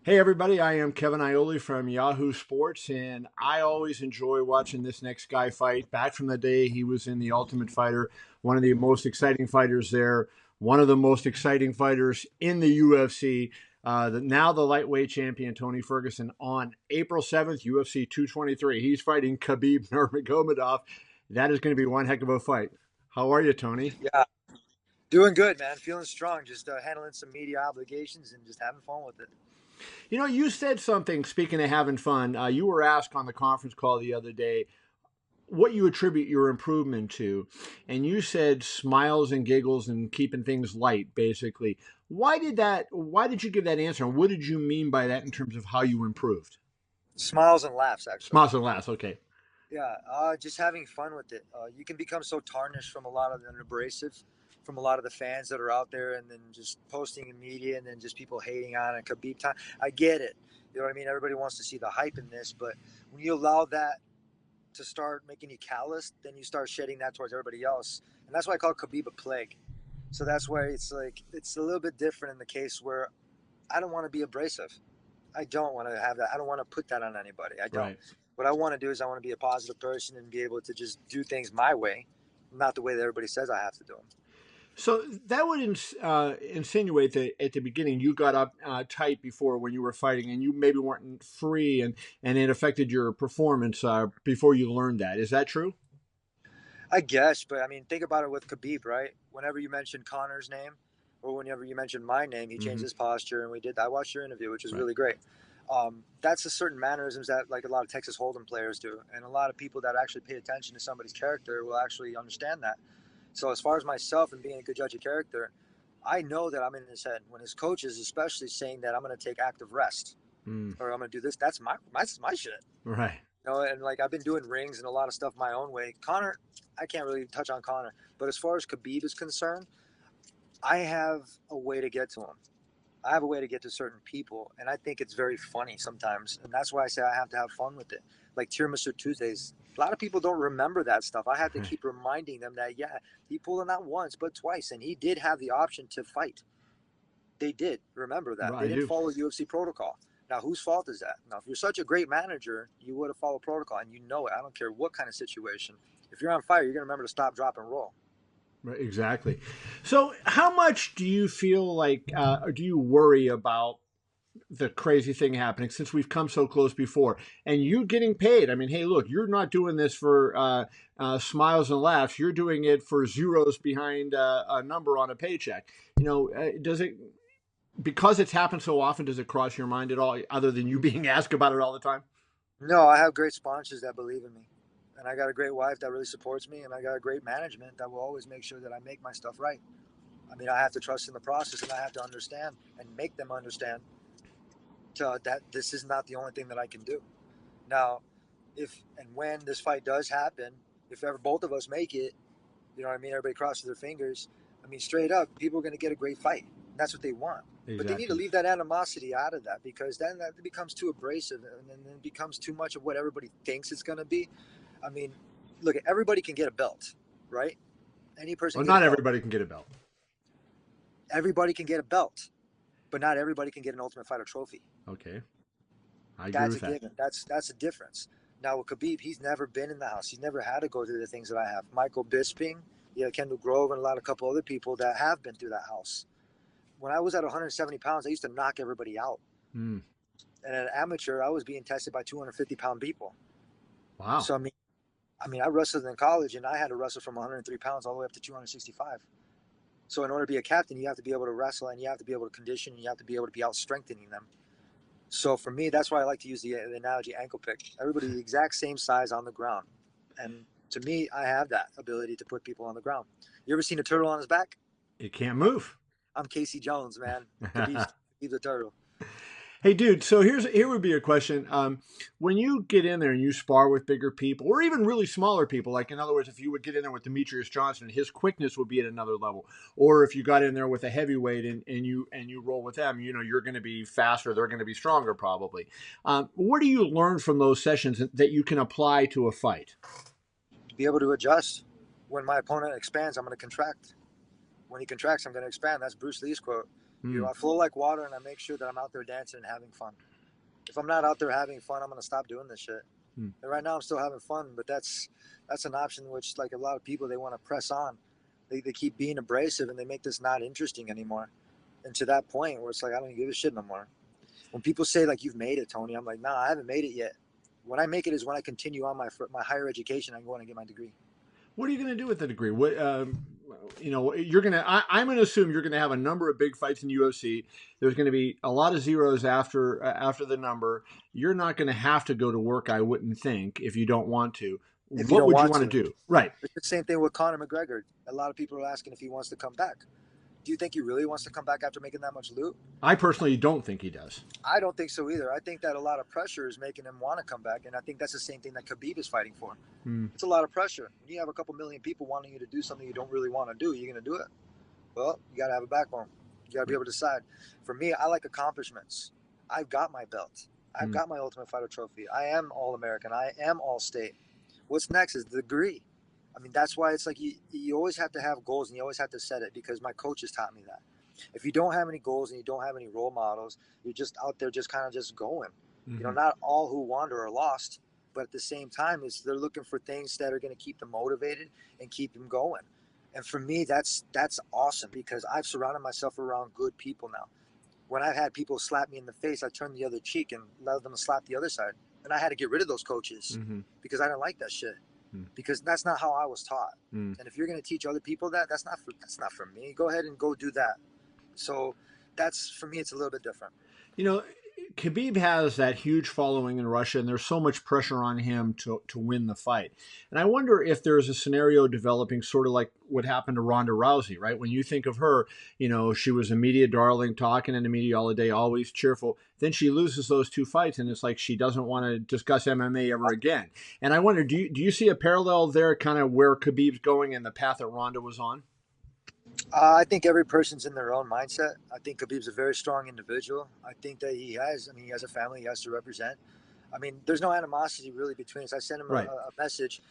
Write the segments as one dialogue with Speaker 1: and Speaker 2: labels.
Speaker 1: Hey everybody, I am Kevin Ioli from Yahoo Sports, and I always enjoy watching this next guy fight. Back from the day he was in The Ultimate Fighter, one of the most exciting fighters there, one of the most exciting fighters in the UFC. Now the lightweight champion Tony Ferguson on April 7th, UFC 223. He's fighting Khabib Nurmagomedov. That is going to be one heck of a fight. How are you, Tony?
Speaker 2: Yeah, doing good, man. Feeling strong. Just handling some media obligations and just having fun with it.
Speaker 1: You know, you said something, speaking of having fun. You were asked on the conference call the other day what you attribute your improvement to, and you said smiles and giggles and keeping things light, basically. Why did you give that answer, and what did you mean by that in terms of how you improved?
Speaker 2: Smiles and laughs, actually.
Speaker 1: Smiles and laughs. Okay.
Speaker 2: Yeah, just having fun with it. You can become so tarnished from a lot of the abrasive, from a lot of the fans that are out there, and then just posting in media, and then just people hating on it. Khabib time. I get it. You know what I mean? Everybody wants to see the hype in this, but when you allow that to start making you callous, then you start shedding that towards everybody else, and that's why I call Khabib a plague. So that's why it's like it's a little bit different in the case where I don't want to be abrasive. I don't want to have that. I don't want to put that on anybody. I don't.
Speaker 1: Right.
Speaker 2: What I want to do is I want to be a positive person and be able to just do things my way, not the way that everybody says I have to do them.
Speaker 1: So that would insinuate that at the beginning you got up tight before when you were fighting, and you maybe weren't free, and it affected your performance before you learned that. Is that true?
Speaker 2: I guess, but I mean, think about it with Khabib, right? Whenever you mention Connor's name, or whenever you mention my name, he changed
Speaker 1: Hmm.
Speaker 2: his posture, and we did. I watched your interview, which was
Speaker 1: Right.
Speaker 2: really great. That's a certain mannerisms that like a lot of Texas Hold'em players do, and a lot of people that actually pay attention to somebody's character will actually understand that. So as far as myself and being a good judge of character, I know that I'm in his head. When his coach is especially saying that I'm going to take active rest
Speaker 1: Mm.
Speaker 2: or I'm going to do this, that's my shit.
Speaker 1: Right.
Speaker 2: You know, and like I've been doing rings and a lot of stuff my own way. Connor, I can't really touch on Connor, but as far as Khabib is concerned, I have a way to get to him. I have a way to get to certain people, and I think it's very funny sometimes, and that's why I say I have to have fun with it. Like Tiramisu Tuesdays, a lot of people don't remember that stuff. I have to
Speaker 1: Right.
Speaker 2: keep reminding them that yeah, he pulled it not once but twice, and he did have the option to fight. They did remember that they
Speaker 1: I
Speaker 2: didn't
Speaker 1: do.
Speaker 2: follow UFC protocol. Now, whose fault is that? Now, if you're such a great manager, you would have followed protocol, and you know it. I don't care what kind of situation. If you're on fire, you're gonna remember to stop, drop, and roll.
Speaker 1: Right, exactly. So, how much do you feel like, or do you worry about the crazy thing happening since we've come so close before and you getting paid? I mean, hey, look, you're not doing this for smiles and laughs. You're doing it for zeros behind a number on a paycheck. Does it, because it's happened so often, does it cross your mind at all, other than you being asked about it all the time?
Speaker 2: No, I have great sponsors that believe in me. And I got a great wife that really supports me. And I got a great management that will always make sure that I make my stuff right. I mean, I have to trust in the process and I have to understand and make them understand that this is not the only thing that I can do. Now, if and when this fight does happen, if ever both of us make it, you know what I mean? Everybody crosses their fingers. I mean, straight up, people are going to get a great fight. That's what they want. But they need to
Speaker 1: Exactly.
Speaker 2: leave that animosity out of that because then that becomes too abrasive and then it becomes too much of what everybody thinks it's going to be. I mean, look, everybody can get a belt, right? Any person
Speaker 1: Well,
Speaker 2: can get a
Speaker 1: not
Speaker 2: belt.
Speaker 1: everybody can get a belt.
Speaker 2: Everybody can get a belt, but not everybody can get an Ultimate Fighter trophy.
Speaker 1: Okay. I agree
Speaker 2: That's
Speaker 1: with
Speaker 2: a
Speaker 1: that.
Speaker 2: given. That's a difference. Now with Khabib, he's never been in the house. He's never had to go through the things that I have. Michael Bisping, yeah, Kendall Grove, and a lot of couple other people that have been through that house. When I was at 170 pounds, I used to knock everybody out.
Speaker 1: Mm.
Speaker 2: And at an amateur, I was being tested by 250-pound people.
Speaker 1: Wow.
Speaker 2: So I wrestled in college, and I had to wrestle from 103 pounds all the way up to 265. So in order to be a captain, you have to be able to wrestle, and you have to be able to condition, and you have to be able to be out strengthening them. So for me, that's why I like to use the analogy ankle pick. Everybody the exact same size on the ground, and to me, I have that ability to put people on the ground. You ever seen a turtle on his back?
Speaker 1: It can't move.
Speaker 2: I'm Casey Jones, man. Khabib the turtle.
Speaker 1: Hey, dude. So here would be a question. When you get in there and you spar with bigger people, or even really smaller people, like in other words, if you would get in there with Demetrius Johnson, his quickness would be at another level. Or if you got in there with a heavyweight and you roll with them, you're going to be faster. They're going to be stronger, probably. What do you learn from those sessions that you can apply to a fight?
Speaker 2: Be able to adjust. When my opponent expands, I'm going to contract. When he contracts, I'm going to expand. That's Bruce Lee's quote. You know, I flow like water, and I make sure that I'm out there dancing and having fun. If I'm not out there having fun, I'm gonna stop doing this shit. And right now, I'm still having fun, but that's an option which, like a lot of people, they want to press on. They keep being abrasive, and they make this not interesting anymore. And to that point where it's like I don't even give a shit no more. When people say like you've made it, Tony, I'm like, nah, I haven't made it yet. When I make it is when I continue on my higher education. I go on and get my degree.
Speaker 1: What are you going to do with the degree? What you know, you're going to. I'm going to assume you're going to have a number of big fights in UFC. There's going to be a lot of zeros after the number. You're not going to have to go to work, I wouldn't think, if you don't want to.
Speaker 2: If you
Speaker 1: What
Speaker 2: don't
Speaker 1: would you
Speaker 2: want
Speaker 1: want
Speaker 2: to,
Speaker 1: to do? Right.
Speaker 2: it's the same thing with Conor McGregor. A lot of people are asking if he wants to come back. Do you think he really wants to come back after making that much loot?
Speaker 1: I personally don't think he does.
Speaker 2: I don't think so either. I think that a lot of pressure is making him want to come back, and I think that's the same thing that Khabib is fighting for. It's a lot of pressure. When you have a couple million people wanting you to do something you don't really want to do, you're going to do it. Well, you got to have a backbone. You got to be able to decide. For me, I like accomplishments. I've got my belt. I've got my Ultimate Fighter trophy. I am All-American. I am All-State. What's next is the degree. I mean, that's why it's like you always have to have goals, and you always have to set it, because my coaches taught me that. If you don't have any goals and you don't have any role models, you're just out there just kind of just going. You know, not all who wander are lost, but at the same time, they're looking for things that are going to keep them motivated and keep them going. And for me, that's awesome, because I've surrounded myself around good people now. When I've had people slap me in the face, I turn the other cheek and let them slap the other side. And I had to get rid of those coaches because I didn't like that shit. Because that's not how I was taught. And if you're going to teach other people that's not for me. Go ahead and go do that. So that's, for me, it's a little bit different.
Speaker 1: You know, Khabib has that huge following in Russia, and there's so much pressure on him to win the fight. And I wonder if there's a scenario developing sort of like what happened to Ronda Rousey, right? When you think of her, you know, she was a media darling, talking in the media all the day, always cheerful. Then she loses those two fights, and it's like she doesn't want to discuss MMA ever again. And I wonder, do you see a parallel there, kind of where Khabib's going and the path that Ronda was on?
Speaker 2: I think every person's in their own mindset. I think Khabib's a very strong individual. I think that he has a family he has to represent. I mean, there's no animosity really between us. I sent him a message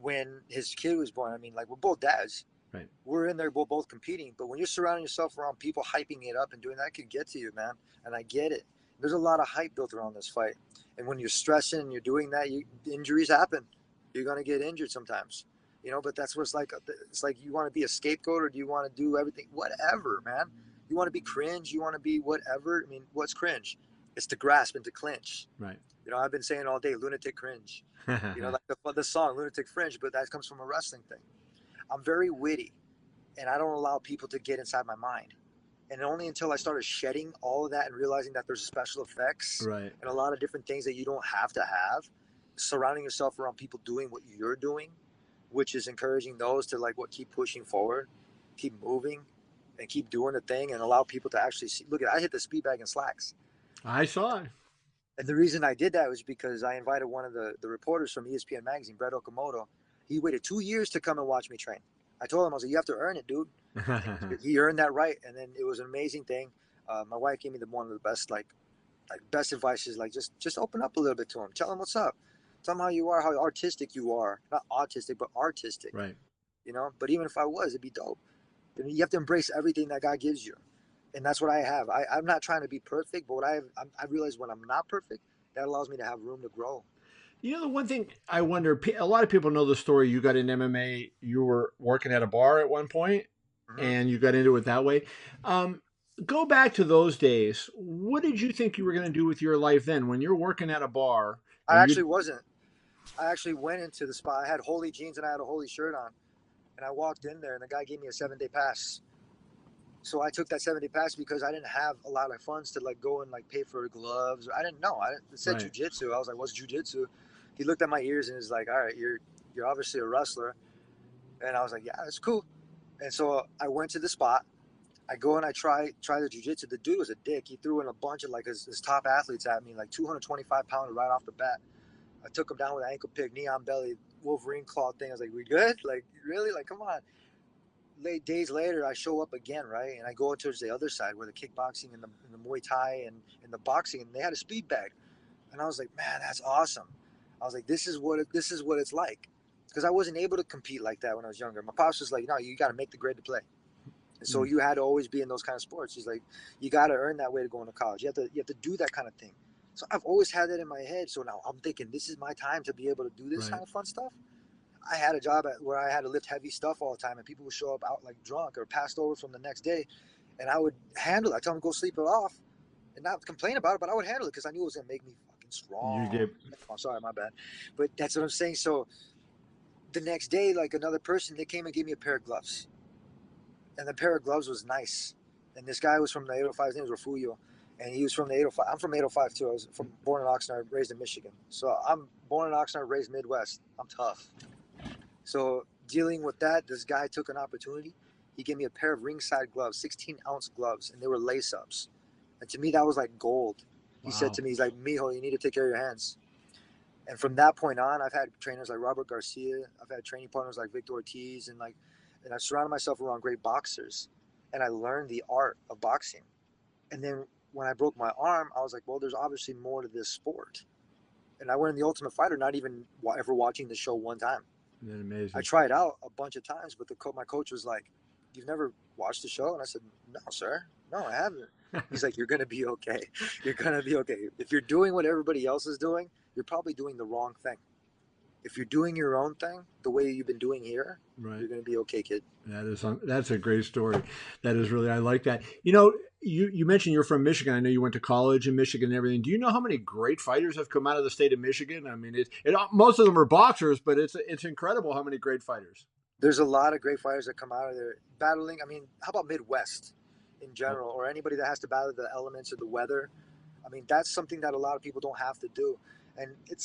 Speaker 2: when his kid was born. I mean, like, we're both dads.
Speaker 1: Right.
Speaker 2: We're in there, we're both competing. But when you're surrounding yourself around people hyping it up and doing that, could get to you, man. And I get it. There's a lot of hype built around this fight. And when you're stressing and you're doing that, injuries happen. You're going to get injured sometimes. You know, but that's what it's like. It's like, you want to be a scapegoat, or do you want to do everything? Whatever, man. You want to be cringe. You want to be whatever. I mean, what's cringe? It's to grasp and to clinch.
Speaker 1: Right.
Speaker 2: You know, I've been saying all day, lunatic cringe. You know, like the song, lunatic fringe, but that comes from a wrestling thing. I'm very witty, and I don't allow people to get inside my mind. And only until I started shedding all of that and realizing that there's special effects and a lot of different things that you don't have to have, surrounding yourself around people doing what you're doing, which is encouraging those to keep pushing forward, keep moving, and keep doing the thing, and allow people to actually see. Look, I hit the speed bag in slacks.
Speaker 1: I saw it.
Speaker 2: And the reason I did that was because I invited one of the reporters from ESPN magazine, Brett Okamoto. He waited 2 years to come and watch me train. I told him, I was like, you have to earn it, dude. He earned that right. And then it was an amazing thing. My wife gave me one of the best, best advice is just open up a little bit to him. Tell him what's up. Tell him how you are, how artistic you are. Not autistic, but artistic.
Speaker 1: Right.
Speaker 2: You know, but even if I was, it'd be dope. You have to embrace everything that God gives you. And that's what I have. I'm not trying to be perfect, but I realize when I'm not perfect, that allows me to have room to grow.
Speaker 1: You know, the one thing I wonder, a lot of people know the story. You got into MMA, you were working at a bar at one point, and you got into it that way. Go back to those days. What did you think you were going to do with your life then when you're working at a bar?
Speaker 2: I actually wasn't. I actually went into the spot. I had Holy jeans and I had a Holy shirt on. And I walked in there and the guy gave me a 7-day pass. So I took that 7-day pass because I didn't have a lot of funds to go and pay for gloves. I didn't know. It said jiu-jitsu. I was like, what's jiu-jitsu? He looked at my ears and was like, all right, you're obviously a wrestler. And I was like, yeah, that's cool. And so I went to the spot. I go and I try the jiu-jitsu. The dude was a dick. He threw in a bunch of his top athletes at me, 225 pounder right off the bat. I took him down with an ankle pick, knee on belly, Wolverine claw thing. I was like, we good? Really? Come on. Days later, I show up again, right? And I go towards the other side where the kickboxing and the Muay Thai and the boxing, and they had a speed bag. And I was like, man, that's awesome. I was like, this is what it's like. Because I wasn't able to compete like that when I was younger. My pops was like, no, you got to make the grade to play. And so you had to always be in those kind of sports. He's like, you got to earn that way to go into college. You have to do that kind of thing. So I've always had that in my head. So now I'm thinking, this is my time to be able to do this kind of fun stuff. I had a job where I had to lift heavy stuff all the time, and people would show up out like drunk or passed over from the next day, and I would handle it. I tell them to go sleep it off and not complain about it, but I would handle it because I knew it was going to make me fucking strong. Oh, sorry, my bad. But that's what I'm saying. So the next day, like another person, they came and gave me a pair of gloves. And the pair of gloves was nice. And this guy was from the 805. His name was Rafuyo. And he was from the 805. I'm from 805 too. I was born in Oxnard, raised in Michigan. So I'm born in Oxnard, raised Midwest. I'm tough. So dealing with that, this guy took an opportunity. He gave me a pair of ringside gloves, 16-ounce gloves, and they were lace-ups. And to me, that was like gold. He said to me, he's like, Mijo, you need to take care of your hands. And from that point on, I've had trainers like Robert Garcia. I've had training partners like Victor Ortiz. And I surrounded myself around great boxers. And I learned the art of boxing. And then when I broke my arm, I was like, well, there's obviously more to this sport. And I went in the Ultimate Fighter, not even ever watching the show one time.
Speaker 1: That's amazing.
Speaker 2: I tried out a bunch of times, but my coach was like, you've never watched the show? And I said, no, sir. No, I haven't. He's like, you're going to be okay. You're going to be okay. If you're doing what everybody else is doing, you're probably doing the wrong thing. If you're doing your own thing, the way you've been doing here, you're going to be okay, kid.
Speaker 1: That's a great story. That is really, I like that. You know, you mentioned you're from Michigan. I know you went to college in Michigan and everything. Do you know how many great fighters have come out of the state of Michigan? I mean, most of them are boxers, but it's incredible how many great fighters.
Speaker 2: There's a lot of great fighters that come out of there battling. I mean, how about Midwest in general, or anybody that has to battle the elements of the weather? I mean, that's something that a lot of people don't have to do. And you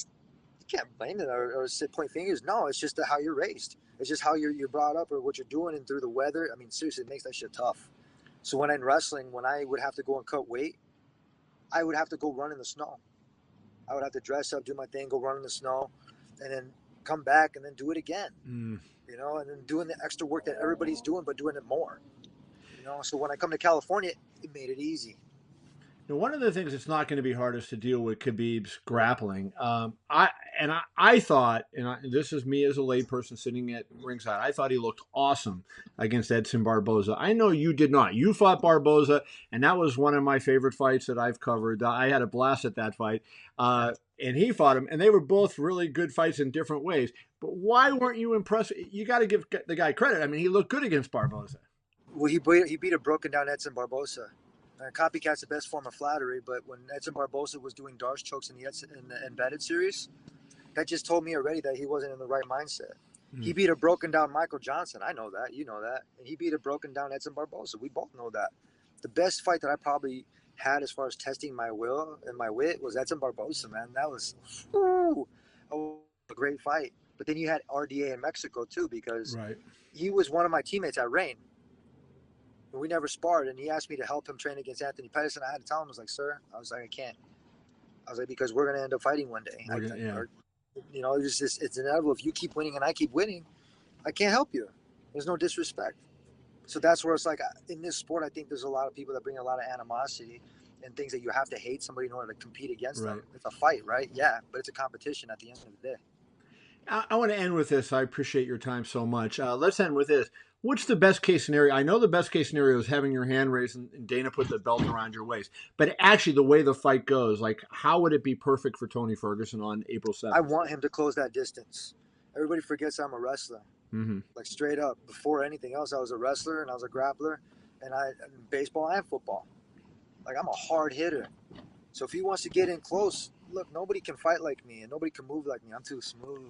Speaker 2: can't blame it or point fingers. No, it's just how you're raised. It's just how you're brought up or what you're doing and through the weather. I mean, seriously, it makes that shit tough. So when in wrestling, when I would have to go and cut weight, I would have to go run in the snow. I would have to dress up, do my thing, go run in the snow, and then come back and then do it again. You know, and then doing the extra work that everybody's doing, but doing it more. You know, so when I come to California, it made it easy.
Speaker 1: Now, one of the things that's not going to be hardest to deal with Khabib's grappling. I thought, this is me as a layperson sitting at ringside, I thought he looked awesome against Edson Barboza. I know you did not. You fought Barboza, and that was one of my favorite fights that I've covered. I had a blast at that fight. And he fought him, and they were both really good fights in different ways. But why weren't you impressed? You got to give the guy credit. I mean, he looked good against Barboza.
Speaker 2: Well, he beat a broken down Edson Barboza. Copycat's the best form of flattery, but when Edson Barboza was doing Darce chokes in the embedded series, that just told me already that he wasn't in the right mindset. He beat a broken down Michael Johnson. I know that. You know that. And he beat a broken down Edson Barboza. We both know that. The best fight that I probably had as far as testing my will and my wit was Edson Barboza, man. That was a great fight. But then you had RDA in Mexico too, because he was one of my teammates at Reign. We never sparred, and he asked me to help him train against Anthony Pettis, and I had to tell him, I was like, sir, I can't. I was like, because we're going to end up fighting one day. You know, it's inevitable. If you keep winning and I keep winning, I can't help you. There's no disrespect. So that's where it's like, in this sport, I think there's a lot of people that bring a lot of animosity and things that you have to hate somebody in order to compete against them. It's a fight, right? Yeah, but it's a competition at the end of the day.
Speaker 1: I want to end with this. I appreciate your time so much. Let's end with this. What's the best case scenario? I know the best case scenario is having your hand raised and Dana put the belt around your waist. But actually, the way the fight goes, like, how would it be perfect for Tony Ferguson on April 7th?
Speaker 2: I want him to close that distance. Everybody forgets I'm a wrestler. Like, straight up. Before anything else, I was a wrestler and I was a grappler. And baseball and football. Like, I'm a hard hitter. So if he wants to get in close, look, nobody can fight like me and nobody can move like me. I'm too smooth.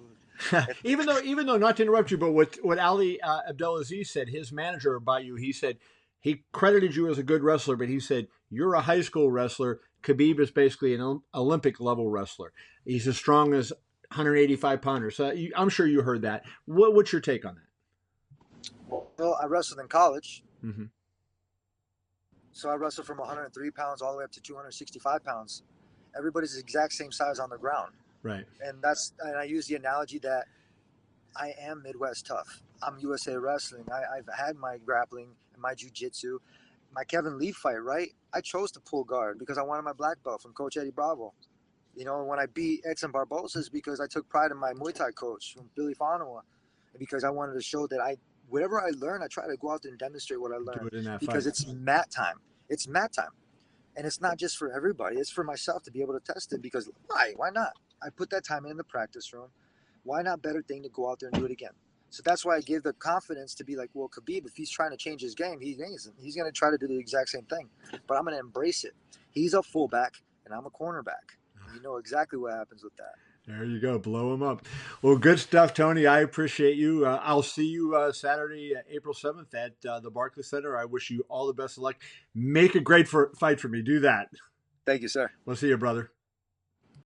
Speaker 1: even though, not to interrupt you, but what Ali Abdelaziz said, his manager about you, he said he credited you as a good wrestler, but he said you're a high school wrestler. Khabib is basically an Olympic level wrestler. He's as strong as 185 pounders. So I'm sure you heard that. What's your take on that?
Speaker 2: Well, I wrestled in college. So I wrestled from 103 pounds all the way up to 265 pounds. Everybody's the exact same size on the ground.
Speaker 1: Right.
Speaker 2: And I use the analogy that I am Midwest tough. I'm USA Wrestling. I've had my grappling and my jiu-jitsu. My Kevin Lee fight, right? I chose to pull guard because I wanted my black belt from Coach Eddie Bravo. You know, when I beat Edson Barboza is because I took pride in my Muay Thai coach from Billy Fonoa, and because I wanted to show that I whatever I learn, I try to go out there and demonstrate what I
Speaker 1: Do
Speaker 2: learned
Speaker 1: it in that fight.
Speaker 2: because it's mat time. It's mat time. And it's not just for everybody. It's for myself to be able to test it because why? Why not? I put that time in the practice room. Why not better thing to go out there and do it again? So that's why I give the confidence to be like, well, Khabib, if he's trying to change his game, he isn't. He's going to try to do the exact same thing. But I'm going to embrace it. He's a fullback and I'm a cornerback. And you know exactly what happens with that.
Speaker 1: There you go. Blow him up. Well, good stuff, Tony. I appreciate you. I'll see you Saturday, April 7th at the Barclays Center. I wish you all the best of luck. Make a great fight for me. Do that.
Speaker 2: Thank you, sir.
Speaker 1: We'll see you, brother.